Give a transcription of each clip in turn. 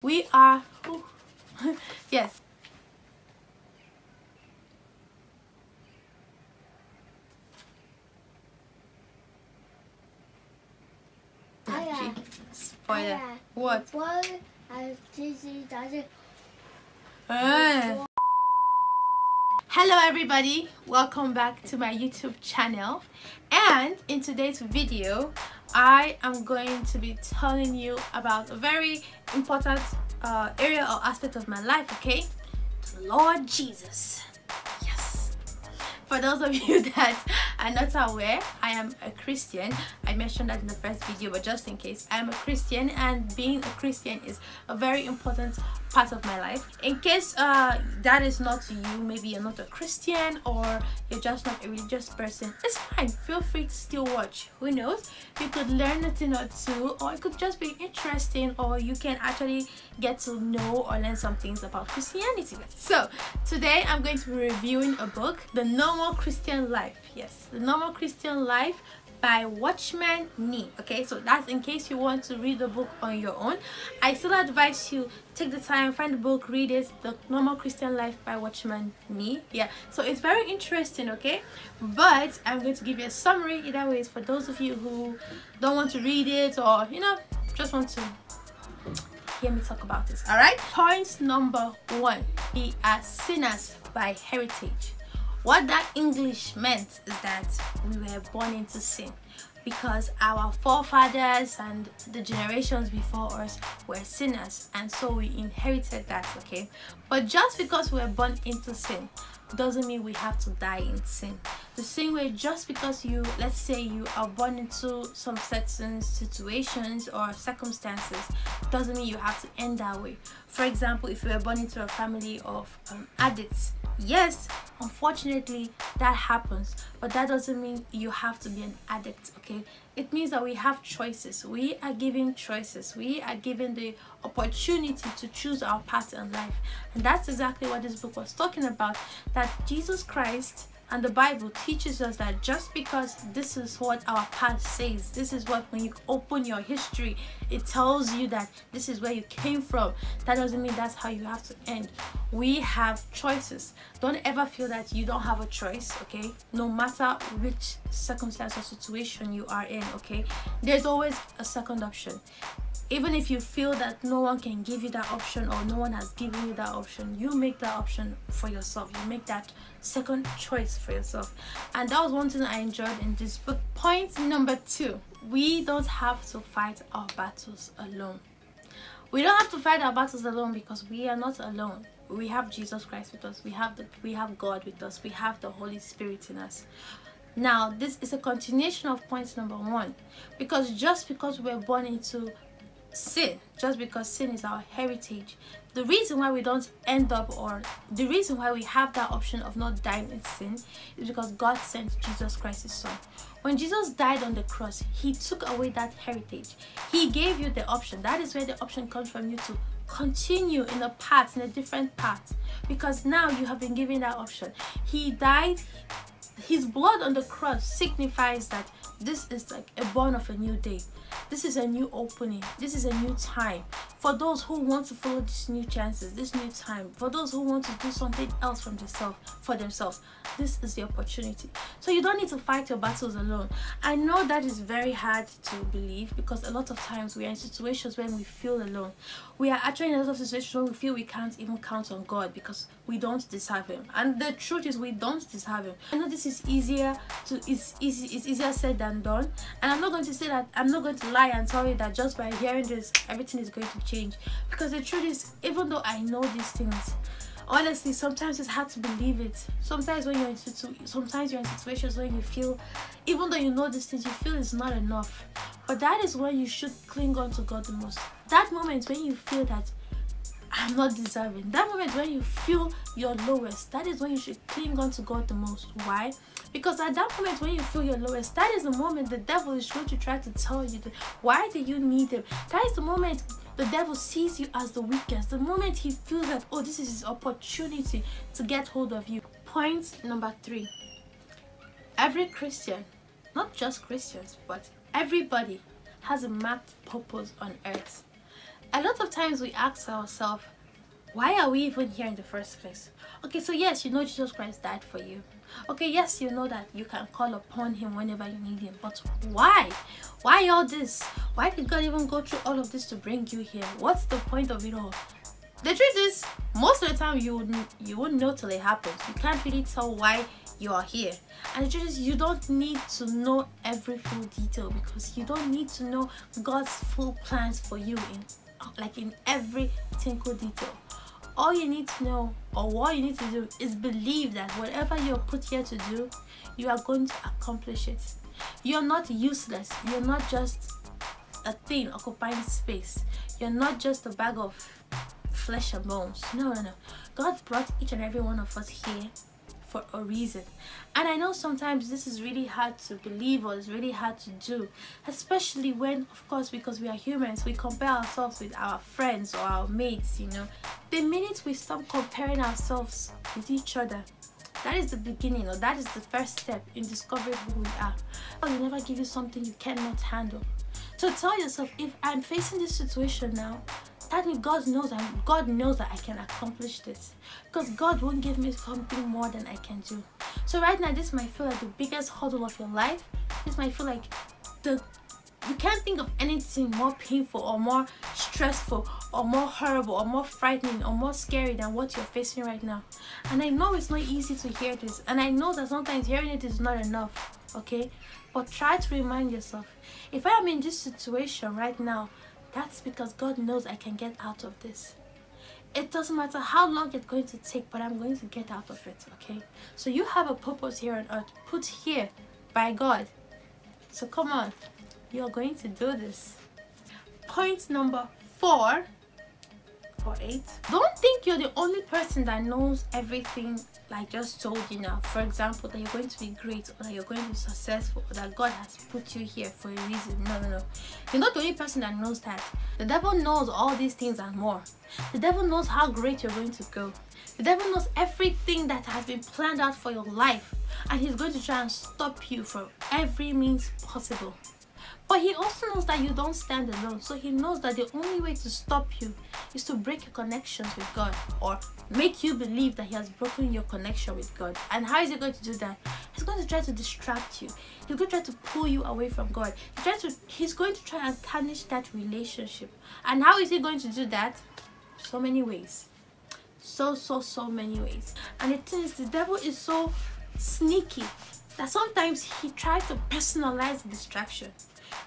We are yes. Spoiler. What? Hello everybody, welcome back to my YouTube channel, and in today's video I am going to be telling you about a very important area or aspect of my life, okay? The Lord Jesus. Yes. For those of you that are not aware, I am a Christian. I mentioned that in the first video, but just in case, I am a Christian, and being a Christian is a very important part of my life. In case that is not you, maybe you're not a Christian or you're just not a religious person, it's fine. Feel free to still watch. Who knows, you could learn a thing or two, or it could just be interesting, or you can actually get to know or learn some things about Christianity. So today I'm going to be reviewing a book, The Normal Christian Life. Yes, The Normal Christian Life by Watchman. Okay, so that's in case you want to read the book on your own. I still advise you take the time, find the book, read it. The Normal Christian Life by Watchman. Yeah, so it's very interesting, okay? But I'm going to give you a summary either ways for those of you who don't want to read it, or just want to hear me talk about it. All right, point number 1: we are sinners by heritage. What that English meant is that we were born into sin, because our forefathers and the generations before us were sinners, and so we inherited that, okay? But just because we were born into sin doesn't mean we have to die in sin. The same way, just because let's say you are born into some certain situations or circumstances, doesn't mean you have to end that way. For example, if you were born into a family of addicts, yes, unfortunately that happens, but that doesn't mean you have to be an addict, okay? It means that we have choices. We are given choices. We are given the opportunity to choose our path in life, and that's exactly what this book was talking about. That Jesus Christ and the Bible teaches us that just because this is what our past says, this is what, when you open your history, it tells you that this is where you came from, that doesn't mean that's how you have to end. We have choices. Don't ever feel that you don't have a choice, okay? No matter which circumstance or situation you are in, okay? There's always a second option. Even if you feel that no one can give you that option, or no one has given you that option, you make that option for yourself. You make that second choice for yourself. And that was one thing I enjoyed in this book. Point number 2: we don't have to fight our battles alone. We don't have to fight our battles alone, because we are not alone. We have Jesus Christ with us. We have God with us. We have the Holy Spirit in us. Now, this is a continuation of point number 1, because just because we're born into sin, just because sin is our heritage, the reason why we don't end up, or the reason why we have that option of not dying in sin, is because God sent Jesus Christ, his son. When Jesus died on the cross, he took away that heritage. He gave you the option. That is where the option comes from, you to continue in a path, in a different path, because now you have been given that option. He died. His blood on the cross signifies that this is like a born of a new day. This is a new opening. This is a new time. For those who want to follow these new chances, this new time, for those who want to do something else for themselves, this is the opportunity. So you don't need to fight your battles alone. I know that is very hard to believe, because a lot of times we are in situations when we feel alone. We are actually in a lot of situations where we feel we can't even count on God because we don't deserve him. And the truth is, we don't deserve him. I know this is easier said than done, and I'm not going to say that, I'm not going to lie and tell you that just by hearing this everything is going to change, because the truth is, even though I know these things, honestly, sometimes it's hard to believe it. Sometimes when you're in situations when you feel, even though you know these things, you feel it's not enough. But that is when you should cling on to God the most. That moment when you feel that I'm not deserving, that moment when you feel your lowest, that is when you should cling on to God the most. Why? Because at that moment when you feel your lowest, that is the moment the devil is going to try to tell you that, why do you need him? That is the moment the devil sees you as the weakest. The moment he feels that, oh, this is his opportunity to get hold of you. Point number 3: every Christian, not just Christians, but everybody, has a marked purpose on earth. A lot of times we ask ourselves, why are we even here in the first place? Okay, so yes, you know Jesus Christ died for you. Okay, yes, you know that you can call upon him whenever you need him. But why? Why all this? Why did God even go through all of this to bring you here? What's the point of it all? The truth is, most of the time you won't know till it happens. You can't really tell why you are here. And the truth is, you don't need to know every full detail, because you don't need to know God's full plans for you in every single detail. All you need to know, or what you need to do, is believe that whatever you're put here to do, you are going to accomplish it. You're not useless. You're not just a thing occupying space. You're not just a bag of flesh and bones. No. God brought each and every one of us here for a reason. And I know sometimes this is really hard to believe, or it's really hard to do, especially when, of course, because we are humans, we compare ourselves with our friends or our mates. The minute we stop comparing ourselves with each other, that is the beginning, or that is the first step in discovering who we are. God will never give you something you cannot handle. So tell yourself, if I'm facing this situation now, that means God knows that I can accomplish this, because God won't give me something more than I can do. So right now, this might feel like the biggest hurdle of your life. This might feel like you can't think of anything more painful or more stressful or more horrible or more frightening or more scary than what you're facing right now. And I know it's not easy to hear this, and I know that sometimes hearing it is not enough, okay? But try to remind yourself, if I am in this situation right now, that's because God knows I can get out of this. It doesn't matter how long it's going to take, but I'm going to get out of it, okay? So you have a purpose here on earth, put here by God. So come on, you're going to do this. Point number 4 or 8. Don't think you're the only person that knows everything I just told you now. For example, that you're going to be great, or that you're going to be successful, or that God has put you here for a reason. No. You're not the only person that knows that. The devil knows all these things and more. The devil knows how great you're going to go. The devil knows everything that has been planned out for your life, and he's going to try and stop you from every means possible. But he also knows that you don't stand alone. So he knows that the only way to stop you is to break your connections with God, or make you believe that he has broken your connection with God. And how is he going to do that? He's going to try to distract you. He's going to try to pull you away from God. He's going to try and tarnish that relationship. And how is he going to do that? So many ways. So many ways. And the thing is, the devil is so sneaky that sometimes he tries to personalize the distraction.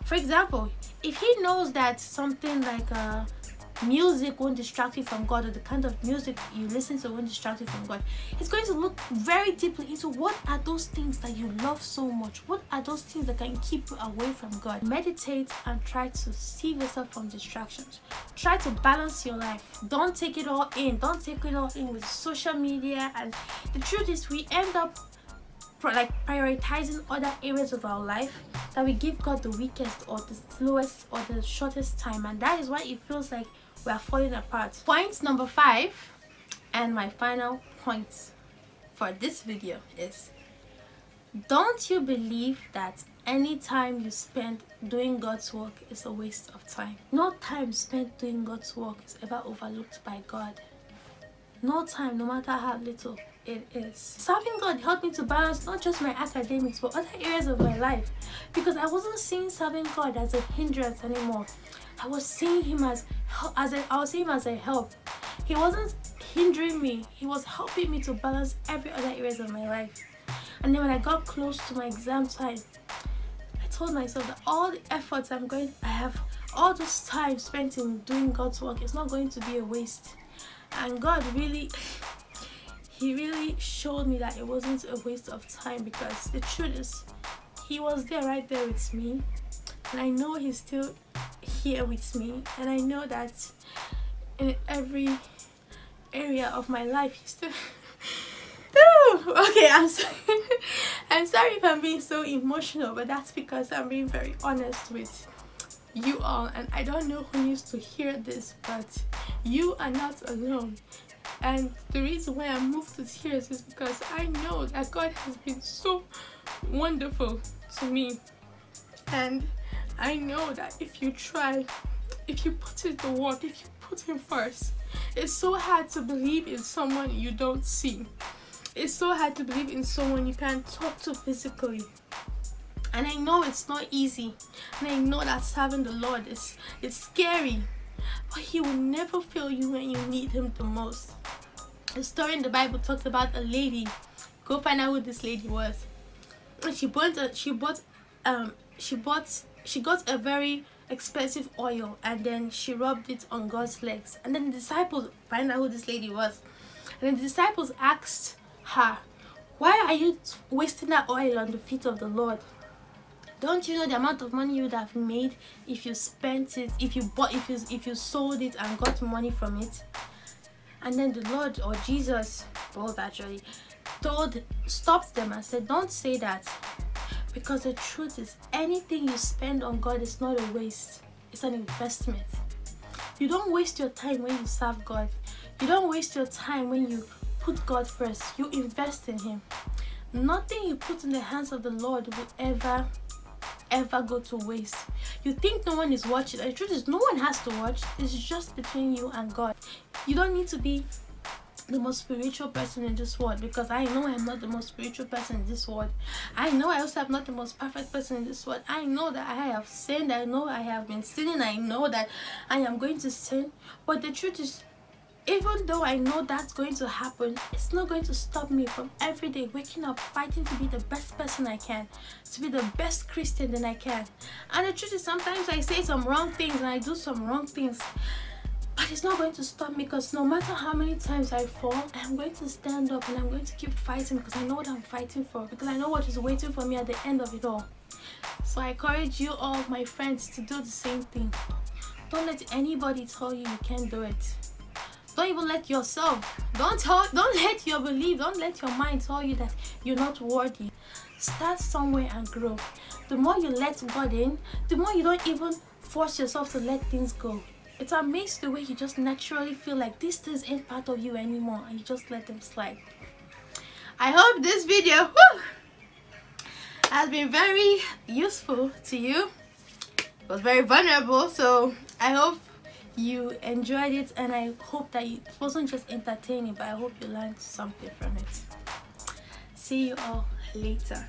For example, if he knows that something like music won't distract you from God, or the kind of music you listen to won't distract you from God, he's going to look very deeply into what are those things that you love so much. What are those things that can keep you away from God? Meditate and try to save yourself from distractions. Try to balance your life. Don't take it all in. Don't take it all in with social media. And the truth is, we end up prioritizing other areas of our life, that we give God the weakest or the slowest or the shortest time, and that is why it feels like we are falling apart. Point number 5, and my final point for this video, is don't you believe that any time you spend doing God's work is a waste of time? No time spent doing God's work is ever overlooked by God. No time, no matter how little it is. Serving God helped me to balance not just my academics but other areas of my life, because I wasn't seeing serving God as a hindrance anymore. I was seeing him as a help. He wasn't hindering me, he was helping me to balance every other areas of my life. And then when I got close to my exam time, I told myself that all the efforts I have, all this time spent in doing God's work, is not going to be a waste. And God really showed me that it wasn't a waste of time, because the truth is, he was there, right there with me, and I know he's still here with me, and I know that in every area of my life he's still okay, I'm sorry if I'm being so emotional, but that's because I'm being very honest with you all, and I don't know who needs to hear this, but you are not alone. And the reason why I'm moved to tears is because I know that God has been so wonderful to me, and I know that if you try, if you put in the work, if you put him first. It's so hard to believe in someone you don't see. It's so hard to believe in someone you can't talk to physically. And I know it's not easy, and I know that serving the Lord is scary, but he will never fail you when you need him the most. The story in the Bible talks about a lady. Go find out who this lady was. And she got a very expensive oil, and then she rubbed it on God's legs. And then the disciples find out who this lady was, and the disciples asked her, "Why are you wasting that oil on the feet of the Lord? Don't you know the amount of money you would have made if you spent it, if you sold it and got money from it?" And then the Lord, or Jesus, both actually, stopped them and said, "Don't say that, because the truth is, anything you spend on God is not a waste, it's an investment. You don't waste your time when you serve God. You don't waste your time when you put God first. You invest in him. Nothing you put in the hands of the Lord will ever go to waste." You think no one is watching. The truth is, no one has to watch. It's just between you and God. You don't need to be the most spiritual person in this world, because I know I'm not the most spiritual person in this world. I know I also am not the most perfect person in this world. I know that I have sinned. I know I have been sinning. I know that I am going to sin. But the truth is, even though I know that's going to happen, it's not going to stop me from every day waking up fighting to be the best person I can, to be the best Christian that I can. And the truth is, sometimes I say some wrong things and I do some wrong things, but it's not going to stop me, because no matter how many times I fall, I'm going to stand up and I'm going to keep fighting, because I know what I'm fighting for, because I know what is waiting for me at the end of it all. So I encourage you all, my friends, to do the same thing. Don't let anybody tell you you can't do it. Don't even let yourself, don't let your belief, don't let your mind tell you that you're not worthy. Start somewhere and grow. The more you let God in, the more you don't even force yourself to let things go. It's amazing the way you just naturally feel like these things ain't part of you anymore, and you just let them slide. I hope this video has been very useful to you. It was very vulnerable, so I hope you enjoyed it, and I hope that it wasn't just entertaining, but I hope you learned something from it. See you all later.